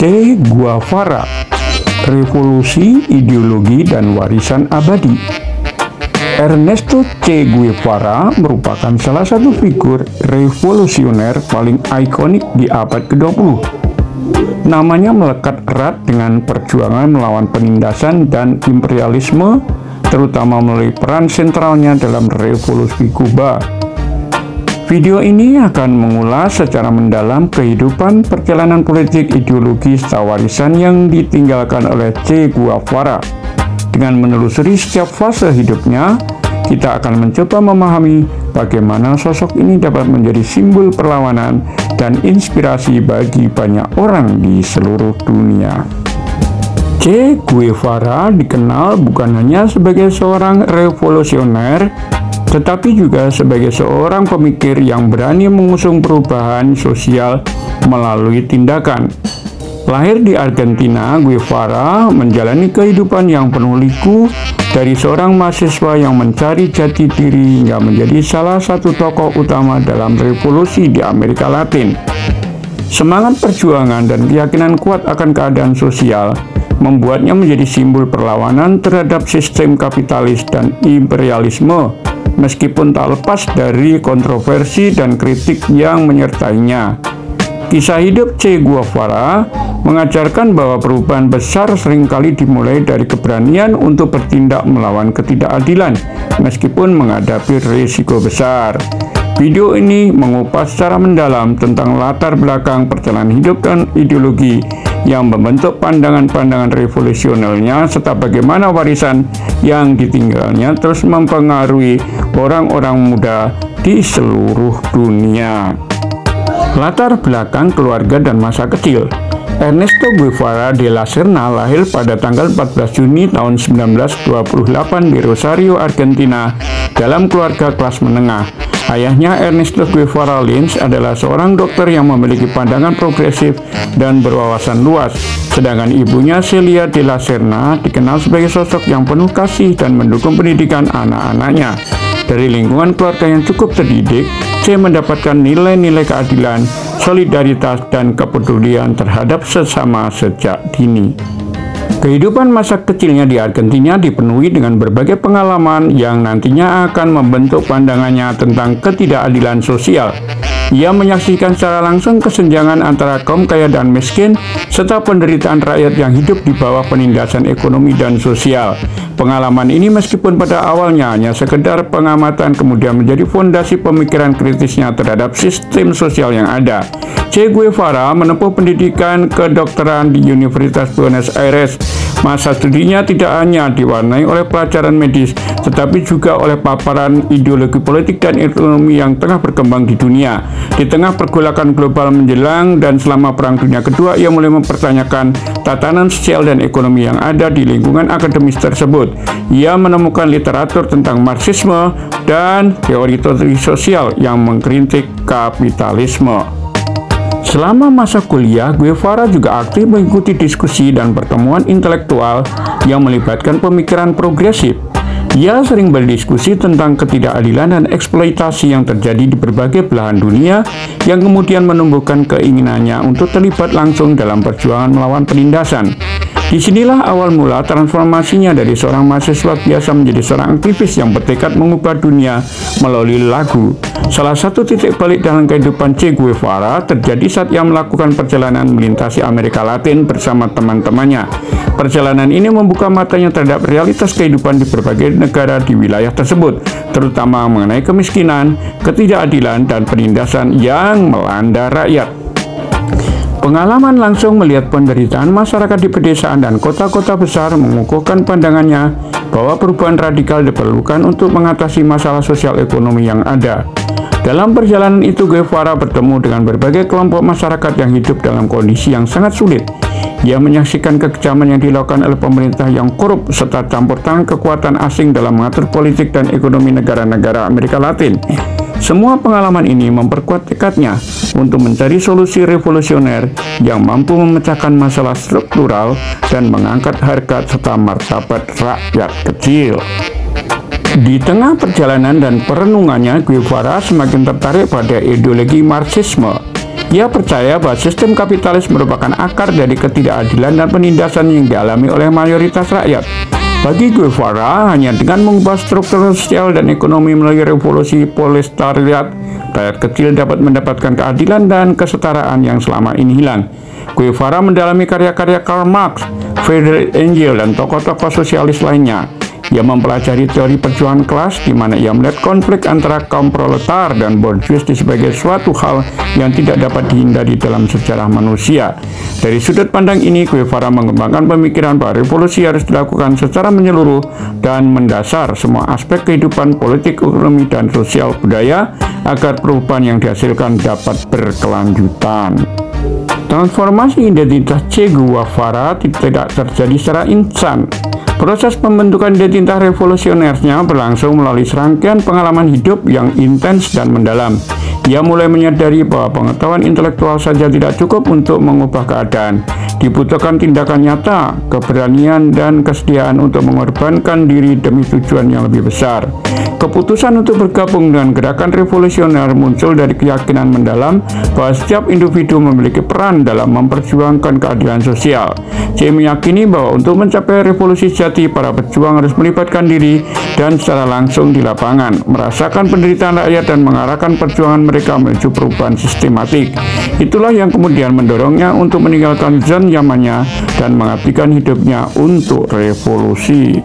Che Guevara, revolusi, ideologi, dan warisan abadi. Ernesto Che Guevara merupakan salah satu figur revolusioner paling ikonik di abad ke-20. Namanya melekat erat dengan perjuangan melawan penindasan dan imperialisme, terutama melalui peran sentralnya dalam revolusi Kuba. Video ini akan mengulas secara mendalam kehidupan, perjalanan politik, ideologi, serta warisan yang ditinggalkan oleh Che Guevara. Dengan menelusuri setiap fase hidupnya, kita akan mencoba memahami bagaimana sosok ini dapat menjadi simbol perlawanan dan inspirasi bagi banyak orang di seluruh dunia. Che Guevara dikenal bukan hanya sebagai seorang revolusioner, tetapi juga sebagai seorang pemikir yang berani mengusung perubahan sosial melalui tindakan. Lahir di Argentina, Guevara menjalani kehidupan yang penuh liku, dari seorang mahasiswa yang mencari jati diri hingga menjadi salah satu tokoh utama dalam revolusi di Amerika Latin. Semangat perjuangan dan keyakinan kuat akan keadaan sosial membuatnya menjadi simbol perlawanan terhadap sistem kapitalis dan imperialisme, meskipun tak lepas dari kontroversi dan kritik yang menyertainya. Kisah hidup Che Guevara mengajarkan bahwa perubahan besar seringkali dimulai dari keberanian untuk bertindak melawan ketidakadilan, meskipun menghadapi risiko besar. Video ini mengupas secara mendalam tentang latar belakang perjalanan hidup dan ideologi yang membentuk pandangan-pandangan revolusionernya, serta bagaimana warisan yang ditinggalnya terus mempengaruhi orang-orang muda di seluruh dunia. Latar belakang keluarga dan masa kecil. Ernesto Guevara de la Serna lahir pada tanggal 14 Juni tahun 1928 di Rosario, Argentina, dalam keluarga kelas menengah. Ayahnya, Ernesto Guevara Lins, adalah seorang dokter yang memiliki pandangan progresif dan berwawasan luas. Sedangkan ibunya, Celia de la Serna, dikenal sebagai sosok yang penuh kasih dan mendukung pendidikan anak-anaknya. Dari lingkungan keluarga yang cukup terdidik, Che mendapatkan nilai-nilai keadilan, solidaritas, dan kepedulian terhadap sesama sejak dini. Kehidupan masa kecilnya di Argentina dipenuhi dengan berbagai pengalaman yang nantinya akan membentuk pandangannya tentang ketidakadilan sosial. Ia menyaksikan secara langsung kesenjangan antara kaum kaya dan miskin, serta penderitaan rakyat yang hidup di bawah penindasan ekonomi dan sosial. Pengalaman ini meskipun pada awalnya hanya sekedar pengamatan, kemudian menjadi fondasi pemikiran kritisnya terhadap sistem sosial yang ada. Che Guevara menempuh pendidikan kedokteran di Universitas Buenos Aires. Masa studinya tidak hanya diwarnai oleh pelajaran medis, tetapi juga oleh paparan ideologi politik dan ekonomi yang tengah berkembang di dunia. Di tengah pergolakan global menjelang dan selama Perang Dunia Kedua, ia mulai mempertanyakan tatanan sosial dan ekonomi yang ada di lingkungan akademis tersebut. Ia menemukan literatur tentang Marxisme dan teori-teori sosial yang mengkritik kapitalisme. Selama masa kuliah, Guevara juga aktif mengikuti diskusi dan pertemuan intelektual yang melibatkan pemikiran progresif. Ia sering berdiskusi tentang ketidakadilan dan eksploitasi yang terjadi di berbagai belahan dunia, yang kemudian menumbuhkan keinginannya untuk terlibat langsung dalam perjuangan melawan penindasan. Disinilah awal mula transformasinya dari seorang mahasiswa biasa menjadi seorang aktivis yang bertekad mengubah dunia melalui lagu. Salah satu titik balik dalam kehidupan Che Guevara terjadi saat ia melakukan perjalanan melintasi Amerika Latin bersama teman-temannya. Perjalanan ini membuka matanya terhadap realitas kehidupan di berbagai negara di wilayah tersebut, terutama mengenai kemiskinan, ketidakadilan, dan penindasan yang melanda rakyat. Pengalaman langsung melihat penderitaan masyarakat di pedesaan dan kota-kota besar mengukuhkan pandangannya bahwa perubahan radikal diperlukan untuk mengatasi masalah sosial ekonomi yang ada. Dalam perjalanan itu, Guevara bertemu dengan berbagai kelompok masyarakat yang hidup dalam kondisi yang sangat sulit. Ia menyaksikan kekejaman yang dilakukan oleh pemerintah yang korup serta campur tangan kekuatan asing dalam mengatur politik dan ekonomi negara-negara Amerika Latin. Semua pengalaman ini memperkuat tekadnya untuk mencari solusi revolusioner yang mampu memecahkan masalah struktural dan mengangkat harkat serta martabat rakyat kecil. Di tengah perjalanan dan perenungannya, Guevara semakin tertarik pada ideologi Marxisme. Ia percaya bahwa sistem kapitalis merupakan akar dari ketidakadilan dan penindasan yang dialami oleh mayoritas rakyat. Bagi Guevara, hanya dengan mengubah struktur sosial dan ekonomi melalui revolusi proletariat, rakyat kecil dapat mendapatkan keadilan dan kesetaraan yang selama ini hilang. Guevara mendalami karya-karya Karl Marx, Friedrich Engels, dan tokoh-tokoh sosialis lainnya. Ia mempelajari teori perjuangan kelas, di mana ia melihat konflik antara kaum proletar dan borjuis sebagai suatu hal yang tidak dapat dihindari dalam sejarah manusia. Dari sudut pandang ini, Guevara mengembangkan pemikiran bahwa revolusi harus dilakukan secara menyeluruh dan mendasar semua aspek kehidupan politik, ekonomi, dan sosial budaya agar perubahan yang dihasilkan dapat berkelanjutan. Transformasi identitas Che Guevara tidak terjadi secara instan. Proses pembentukan identitas revolusionernya berlangsung melalui serangkaian pengalaman hidup yang intens dan mendalam. Ia mulai menyadari bahwa pengetahuan intelektual saja tidak cukup untuk mengubah keadaan. Dibutuhkan tindakan nyata, keberanian, dan kesediaan untuk mengorbankan diri demi tujuan yang lebih besar. Keputusan untuk bergabung dengan gerakan revolusioner muncul dari keyakinan mendalam bahwa setiap individu memiliki peran dalam memperjuangkan keadilan sosial. Che meyakini bahwa untuk mencapai revolusi sejati, para pejuang harus melibatkan diri dan secara langsung di lapangan, merasakan penderitaan rakyat dan mengarahkan perjuangan mereka menuju perubahan sistematik. Itulah yang kemudian mendorongnya untuk meninggalkan zona nyamannya dan mengabdikan hidupnya untuk revolusi.